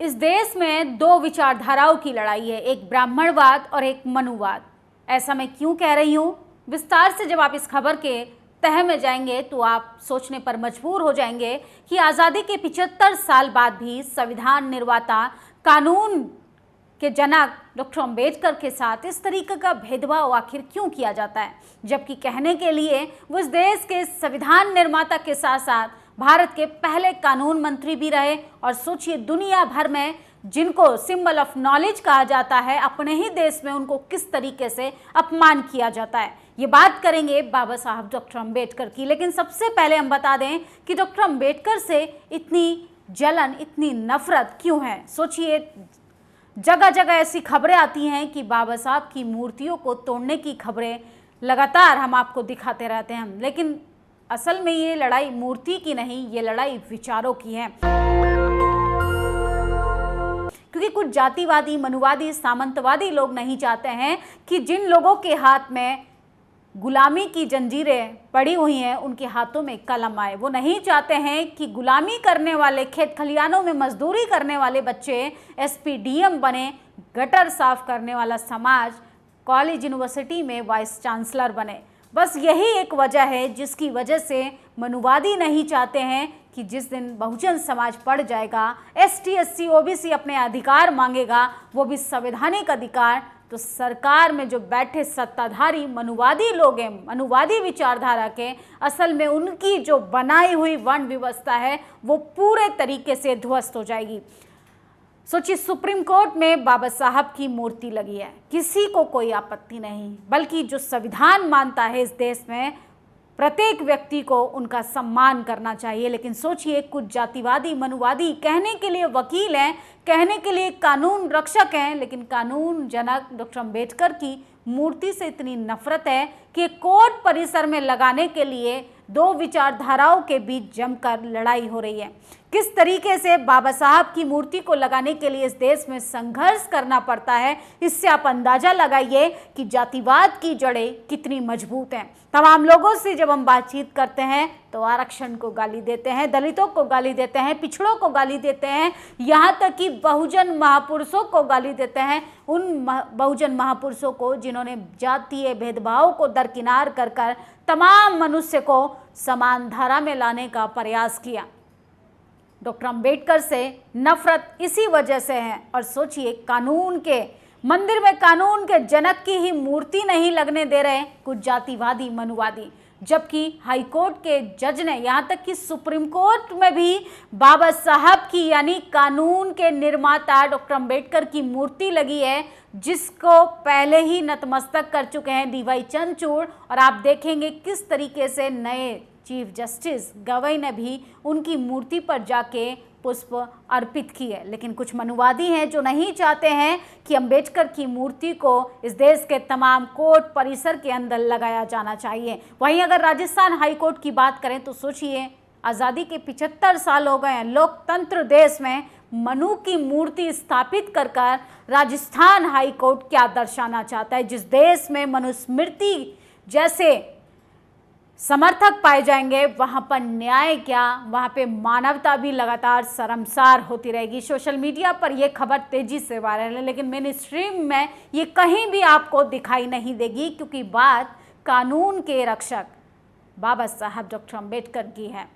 इस देश में दो विचारधाराओं की लड़ाई है, एक ब्राह्मणवाद और एक मनुवाद। ऐसा मैं क्यों कह रही हूँ, विस्तार से जब आप इस खबर के तह में जाएंगे तो आप सोचने पर मजबूर हो जाएंगे कि आज़ादी के 75 साल बाद भी संविधान निर्माता, कानून के जनक डॉक्टर अंबेडकर के साथ इस तरीके का भेदभाव आखिर क्यों किया जाता है, जबकि कहने के लिए वो इस देश के संविधान निर्माता के साथ साथ भारत के पहले कानून मंत्री भी रहे। और सोचिए, दुनिया भर में जिनको सिंबल ऑफ नॉलेज कहा जाता है, अपने ही देश में उनको किस तरीके से अपमान किया जाता है। ये बात करेंगे बाबा साहब डॉक्टर अंबेडकर की। लेकिन सबसे पहले हम बता दें कि डॉक्टर अंबेडकर से इतनी जलन, इतनी नफरत क्यों है। सोचिए, जगह जगह ऐसी खबरें आती हैं कि बाबा साहब की मूर्तियों को तोड़ने की खबरें लगातार हम आपको दिखाते रहते हैं, लेकिन असल में ये लड़ाई मूर्ति की नहीं, ये लड़ाई विचारों की है। क्योंकि कुछ जातिवादी, मनुवादी, सामंतवादी लोग नहीं चाहते हैं कि जिन लोगों के हाथ में गुलामी की जंजीरें पड़ी हुई हैं उनके हाथों में कलम आए। वो नहीं चाहते हैं कि गुलामी करने वाले, खेत खलियानों में मजदूरी करने वाले बच्चे एसपी, डीएम बने, गटर साफ करने वाला समाज कॉलेज, यूनिवर्सिटी में वाइस चांसलर बने। बस यही एक वजह है जिसकी वजह से मनुवादी नहीं चाहते हैं कि जिस दिन बहुजन समाज पढ़ जाएगा, एसटी, एससी, ओबीसी अपने अधिकार मांगेगा, वो भी संवैधानिक अधिकार, तो सरकार में जो बैठे सत्ताधारी मनुवादी लोग हैं, मनुवादी विचारधारा के, असल में उनकी जो बनाई हुई वर्ण व्यवस्था है वो पूरे तरीके से ध्वस्त हो जाएगी। सोचिए, सुप्रीम कोर्ट में बाबा साहब की मूर्ति लगी है, किसी को कोई आपत्ति नहीं, बल्कि जो संविधान मानता है इस देश में प्रत्येक व्यक्ति को उनका सम्मान करना चाहिए। लेकिन सोचिए, कुछ जातिवादी, मनुवादी कहने के लिए वकील हैं, कहने के लिए कानून रक्षक हैं, लेकिन कानून जनक डॉक्टर अंबेडकर की मूर्ति से इतनी नफरत है कि कोर्ट परिसर में लगाने के लिए दो विचारधाराओं के बीच जमकर लड़ाई हो रही है। किस तरीके से बाबा साहब की मूर्ति को लगाने के लिए इस देश में संघर्ष करना पड़ता है, इससे आप अंदाजा लगाइए कि जातिवाद की जड़ें कितनी मजबूत हैं। तमाम लोगों से जब हम बातचीत करते हैं तो आरक्षण को गाली देते हैं, दलितों को गाली देते हैं, पिछड़ों को गाली देते हैं, यहाँ तक कि बहुजन महापुरुषों को गाली देते हैं। उन बहुजन महापुरुषों को जिन्होंने जातीय भेदभाव को दरकिनार कर कर तमाम मनुष्य को समान धारा में लाने का प्रयास किया। डॉक्टर अंबेडकर से नफरत इसी वजह से है। और सोचिए, कानून के मंदिर में कानून के जनक की ही मूर्ति नहीं लगने दे रहे कुछ जातिवादी, मनुवादी, जबकि हाई कोर्ट के जज ने, यहाँ तक कि सुप्रीम कोर्ट में भी बाबा साहब की यानी कानून के निर्माता डॉक्टर अंबेडकर की मूर्ति लगी है, जिसको पहले ही नतमस्तक कर चुके हैं डीवाई चंद्रचूड़। और आप देखेंगे किस तरीके से नए चीफ जस्टिस गवई ने भी उनकी मूर्ति पर जाके पुष्प अर्पित की है। लेकिन कुछ मनुवादी हैं जो नहीं चाहते हैं कि अंबेडकर की मूर्ति को इस देश के तमाम कोर्ट परिसर के अंदर लगाया जाना चाहिए। वहीं अगर राजस्थान हाई कोर्ट की बात करें तो सोचिए, आज़ादी के 75 साल हो गए हैं, लोकतंत्र देश में मनु की मूर्ति स्थापित कर कर राजस्थान हाई कोर्ट क्या दर्शाना चाहता है। जिस देश में मनुस्मृति जैसे समर्थक पाए जाएंगे, वहाँ पर न्याय क्या, वहाँ पे मानवता भी लगातार शर्मसार होती रहेगी। सोशल मीडिया पर यह खबर तेजी से वायरल है, लेकिन मेन स्ट्रीम में ये कहीं भी आपको दिखाई नहीं देगी, क्योंकि बात कानून के रक्षक बाबा साहब डॉक्टर अंबेडकर की है,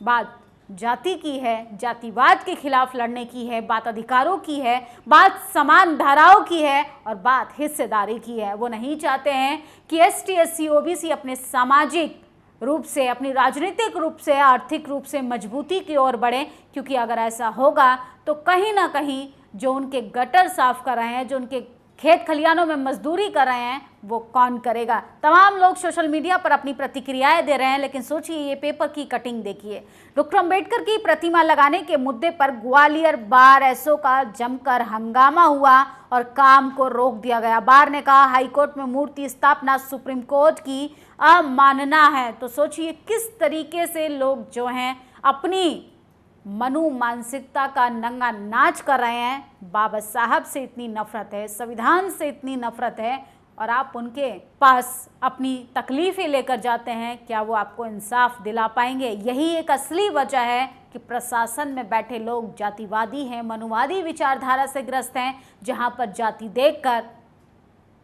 बात जाति की है, जातिवाद के खिलाफ लड़ने की है, बात अधिकारों की है, बात समान धाराओं की है और बात हिस्सेदारी की है। वो नहीं चाहते हैं कि एसटी, एससी, ओबीसी अपने सामाजिक रूप से, अपनी राजनीतिक रूप से, आर्थिक रूप से मजबूती की ओर बढ़े, क्योंकि अगर ऐसा होगा तो कहीं ना कहीं जो उनके गटर साफ कर रहे हैं, जो उनके खेत खलियानों में मजदूरी कर रहे हैं, वो कौन करेगा। तमाम लोग सोशल मीडिया पर अपनी प्रतिक्रियाएं दे रहे हैं, लेकिन सोचिए, ये पेपर की कटिंग देखिए। डॉक्टर अंबेडकर की प्रतिमा लगाने के मुद्दे पर ग्वालियर बार एसओ का जमकर हंगामा हुआ और काम को रोक दिया गया। बार ने कहा, हाईकोर्ट में मूर्ति स्थापना सुप्रीम कोर्ट की अवमानना है। तो सोचिए, किस तरीके से लोग जो हैं अपनी मनु मानसिकता का नंगा नाच कर रहे हैं। बाबा साहब से इतनी नफरत है, संविधान से इतनी नफरत है, और आप उनके पास अपनी तकलीफ़ें लेकर जाते हैं, क्या वो आपको इंसाफ दिला पाएंगे? यही एक असली वजह है कि प्रशासन में बैठे लोग जातिवादी हैं, मनुवादी विचारधारा से ग्रस्त हैं, जहां पर जाति देखकर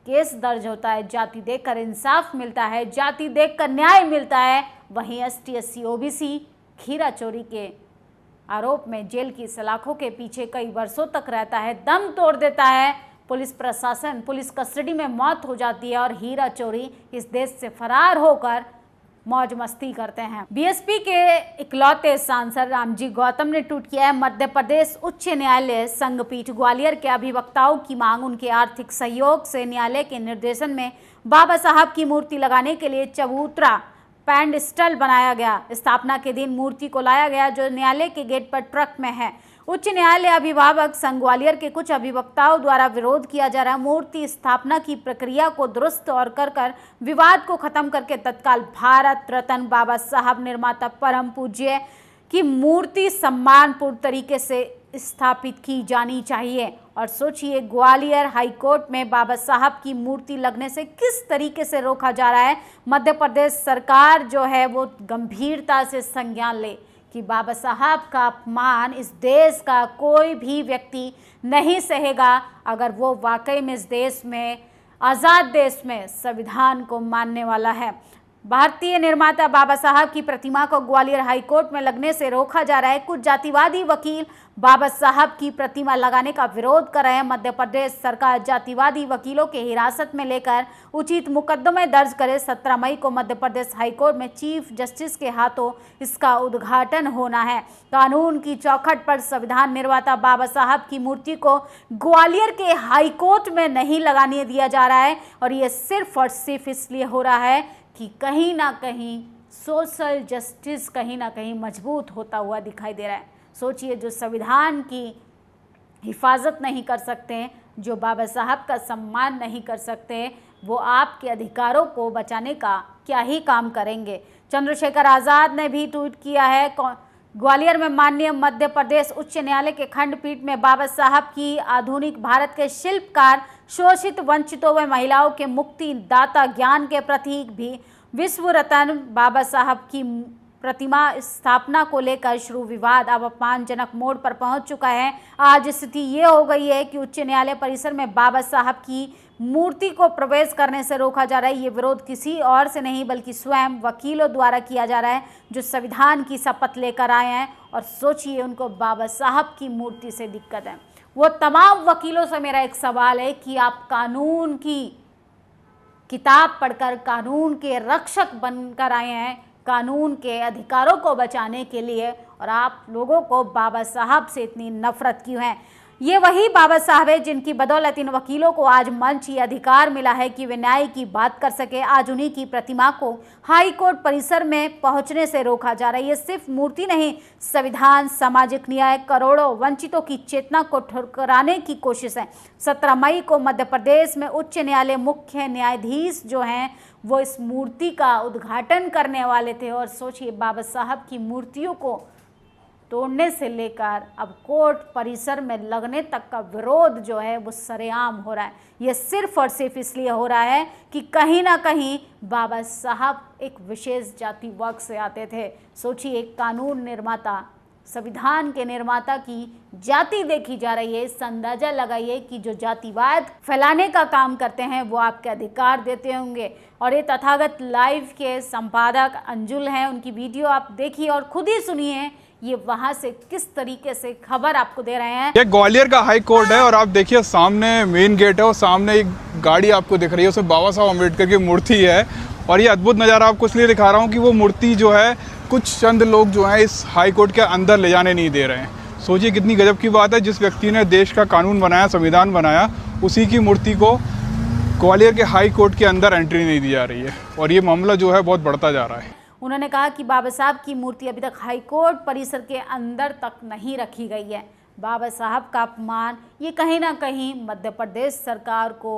केस दर्ज होता है, जाति देखकर इंसाफ मिलता है, जाति देखकर न्याय मिलता है, वहीं ST SC OBC खीरा चोरी के आरोप में जेल की सलाखों के पीछे कई वर्षों तक रहता है, दम तोड़ देता है, पुलिस प्रशासन पुलिस कस्टडी में मौत हो जाती है और हीरा चोरी इस देश से फरार होकर मौज मस्ती करते हैं। BSP के इकलौते सांसद रामजी गौतम ने ट्वीट किया है, मध्य प्रदेश उच्च न्यायालय संघपीठ ग्वालियर के अभिवक्ताओं की मांग उनके आर्थिक सहयोग से न्यायालय के निर्देशन में बाबा साहब की मूर्ति लगाने के लिए चबूतरा पैडस्टल बनाया गया। स्थापना के दिन मूर्ति को लाया गया जो न्यायालय के गेट पर ट्रक में है। उच्च न्यायालय अभिभावक संघ ग्वालियर के कुछ अभिवक्ताओं द्वारा विरोध किया जा रहा मूर्ति स्थापना की प्रक्रिया को दुरुस्त और कर विवाद को खत्म करके तत्काल भारत रत्न बाबा साहब निर्माता परम पूज्य की मूर्ति सम्मानपूर्ण तरीके से स्थापित की जानी चाहिए। और सोचिए, ग्वालियर हाईकोर्ट में बाबा साहब की मूर्ति लगने से किस तरीके से रोका जा रहा है। मध्य प्रदेश सरकार जो है वो गंभीरता से संज्ञान ले कि बाबा साहब का अपमान इस देश का कोई भी व्यक्ति नहीं सहेगा अगर वो वाकई में इस देश में, आज़ाद देश में संविधान को मानने वाला है। भारतीय निर्माता बाबा साहब की प्रतिमा को ग्वालियर हाईकोर्ट में लगने से रोका जा रहा है। कुछ जातिवादी वकील बाबा साहब की प्रतिमा लगाने का विरोध कर रहे हैं। मध्य प्रदेश सरकार जातिवादी वकीलों के हिरासत में लेकर उचित मुकदमे दर्ज करे। 17 मई को मध्य प्रदेश हाईकोर्ट में चीफ जस्टिस के हाथों इसका उद्घाटन होना है। कानून की चौखट पर संविधान निर्माता बाबा साहब की मूर्ति को ग्वालियर के हाईकोर्ट में नहीं लगाने दिया जा रहा है और ये सिर्फ और सिर्फ इसलिए हो रहा है कि कहीं ना कहीं सोशल जस्टिस कहीं ना कहीं मजबूत होता हुआ दिखाई दे रहा है। सोचिए, जो संविधान की हिफाजत नहीं कर सकते, जो बाबा साहब का सम्मान नहीं कर सकते, वो आपके अधिकारों को बचाने का क्या ही काम करेंगे। चंद्रशेखर आज़ाद ने भी ट्वीट किया है, ग्वालियर में माननीय मध्य प्रदेश उच्च न्यायालय के खंडपीठ में बाबा साहब की आधुनिक भारत के शिल्पकार, शोषित वंचितों व महिलाओं के मुक्ति दाता, ज्ञान के प्रतीक भी विश्व रत्न बाबा साहब की प्रतिमा स्थापना को लेकर शुरू विवाद अब अपमानजनक मोड़ पर पहुंच चुका है। आज स्थिति ये हो गई है कि उच्च न्यायालय परिसर में बाबा साहब की मूर्ति को प्रवेश करने से रोका जा रहा है। ये विरोध किसी और से नहीं बल्कि स्वयं वकीलों द्वारा किया जा रहा है जो संविधान की शपथ लेकर आए हैं। और सोचिए, उनको बाबा साहब की मूर्ति से दिक्कत है। वो तमाम वकीलों से मेरा एक सवाल है कि आप कानून की किताब पढ़कर कानून के रक्षक बनकर आए हैं, कानून के अधिकारों को बचाने के लिए, और आप लोगों को बाबा साहब से इतनी नफरत क्यों है? ये वही बाबा साहब है जिनकी बदौलत इन वकीलों को आज मंच ये अधिकार मिला है कि वे न्याय की बात कर सके। आज उन्हीं की प्रतिमा को हाई कोर्ट परिसर में पहुंचने से रोका जा रहा है। ये सिर्फ मूर्ति नहीं, संविधान, सामाजिक न्याय, करोड़ों वंचितों की चेतना को ठुकराने की कोशिश है। 17 मई को मध्य प्रदेश में उच्च न्यायालय मुख्य न्यायाधीश जो हैं वो इस मूर्ति का उद्घाटन करने वाले थे। और सोचिए, बाबा साहब की मूर्तियों को तोड़ने से लेकर अब कोर्ट परिसर में लगने तक का विरोध जो है वो सरेआम हो रहा है। ये सिर्फ और सिर्फ इसलिए हो रहा है कि कहीं ना कहीं बाबा साहब एक विशेष जाति वर्ग से आते थे। सोचिए, एक कानून निर्माता, संविधान के निर्माता की जाति देखी जा रही है। इस अंदाजा लगाइए कि जो जातिवाद फैलाने का काम करते हैं वो आपके अधिकार देते होंगे। और ये तथागत लाइव के संपादक अंजुल हैं, उनकी वीडियो आप देखिए और खुद ही सुनिए ये वहां से किस तरीके से खबर आपको दे रहे हैं। ये ग्वालियर का हाई कोर्ट है और आप देखिए सामने मेन गेट है और सामने एक गाड़ी आपको दिख रही है, उसमें बाबा साहब अम्बेडकर की मूर्ति है। और ये अद्भुत नज़ारा आपको इसलिए दिखा रहा हूँ कि वो मूर्ति जो है कुछ चंद लोग जो हैं इस हाई कोर्ट के अंदर ले जाने नहीं दे रहे हैं। सोचिए कितनी गजब की बात है, जिस व्यक्ति ने देश का कानून बनाया, संविधान बनाया, उसी की मूर्ति को ग्वालियर के हाई कोर्ट के अंदर एंट्री नहीं दी जा रही है। और ये मामला जो है बहुत बढ़ता जा रहा है। उन्होंने कहा कि बाबा साहब की मूर्ति अभी तक हाईकोर्ट परिसर के अंदर तक नहीं रखी गई है। बाबा साहब का अपमान ये कहीं ना कहीं मध्य प्रदेश सरकार को,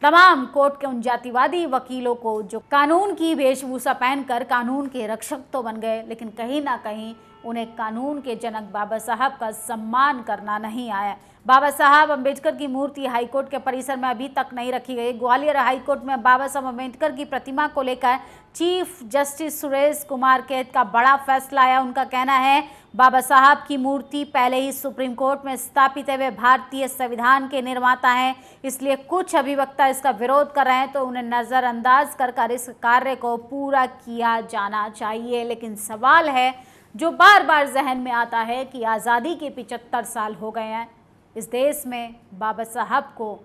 तमाम कोर्ट के उन जातिवादी वकीलों को जो कानून की वेशभूषा पहनकर कानून के रक्षक तो बन गए, लेकिन कहीं ना कहीं उन्हें कानून के जनक बाबा साहब का सम्मान करना नहीं आया। बाबा साहब अम्बेडकर की मूर्ति हाईकोर्ट के परिसर में अभी तक नहीं रखी गई। ग्वालियर हाईकोर्ट में बाबा साहब अम्बेडकर की प्रतिमा को लेकर चीफ जस्टिस सुरेश कुमार कैत का बड़ा फैसला आया। उनका कहना है बाबा साहब की मूर्ति पहले ही सुप्रीम कोर्ट में स्थापित है, वे भारतीय संविधान के निर्माता हैं, इसलिए कुछ अभिवक्ता इसका विरोध कर रहे हैं तो उन्हें नज़रअंदाज कर इस कार्य को पूरा किया जाना चाहिए। लेकिन सवाल है जो बार बार जहन में आता है कि आज़ादी के 75 साल हो गए हैं, इस देश में बाबा साहब को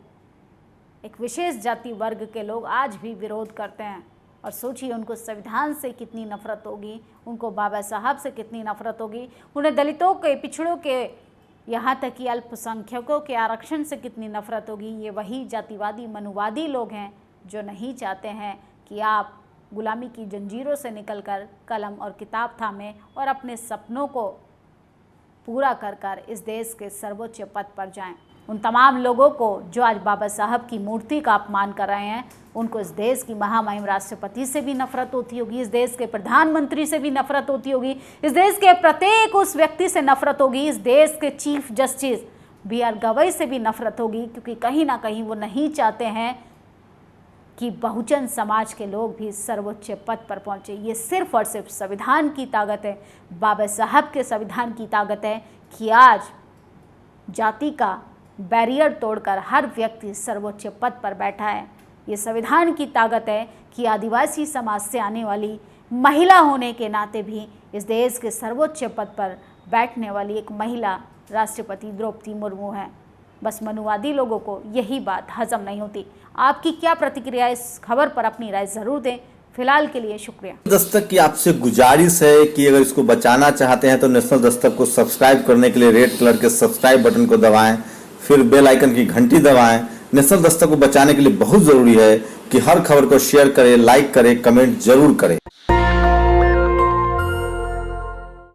एक विशेष जाति वर्ग के लोग आज भी विरोध करते हैं। और सोचिए उनको संविधान से कितनी नफरत होगी, उनको बाबा साहब से कितनी नफरत होगी, उन्हें दलितों के, पिछड़ों के, यहाँ तक कि अल्पसंख्यकों के आरक्षण से कितनी नफरत होगी। ये वही जातिवादी मनुवादी लोग हैं जो नहीं चाहते हैं कि आप गुलामी की जंजीरों से निकलकर कलम और किताब थामें और अपने सपनों को पूरा कर इस देश के सर्वोच्च पद पर जाएं। उन तमाम लोगों को जो आज बाबा साहब की मूर्ति का अपमान कर रहे हैं, उनको इस देश की महामहिम राष्ट्रपति से भी नफरत होती होगी, इस देश के प्रधानमंत्री से भी नफरत होती होगी, इस देश के प्रत्येक उस व्यक्ति से नफरत होगी, इस देश के चीफ जस्टिस BR गवई से भी नफरत होगी, क्योंकि कहीं ना कहीं वो नहीं चाहते हैं कि बहुजन समाज के लोग भी सर्वोच्च पद पर पहुंचे। ये सिर्फ और सिर्फ संविधान की ताकत है, बाबा साहब के संविधान की ताकत है कि आज जाति का बैरियर तोड़कर हर व्यक्ति सर्वोच्च पद पर बैठा है। ये संविधान की ताकत है कि आदिवासी समाज से आने वाली महिला होने के नाते भी इस देश के सर्वोच्च पद पर बैठने वाली एक महिला राष्ट्रपति द्रौपदी मुर्मू है। बस मनुवादी लोगों को यही बात हजम नहीं होती। आपकी क्या प्रतिक्रिया इस खबर पर, अपनी राय जरूर दें। फिलहाल के लिए शुक्रिया। दस्तक की आपसे गुजारिश है कि अगर इसको बचाना चाहते हैं तो नेशनल दस्तक को सब्सक्राइब करने के लिए रेड कलर के सब्सक्राइब बटन को दबाएं, फिर बेल आइकन की घंटी दबाएं। नेशनल दस्तक को बचाने के लिए बहुत जरूरी है कि हर खबर को शेयर करें, लाइक करें, कमेंट जरूर करें।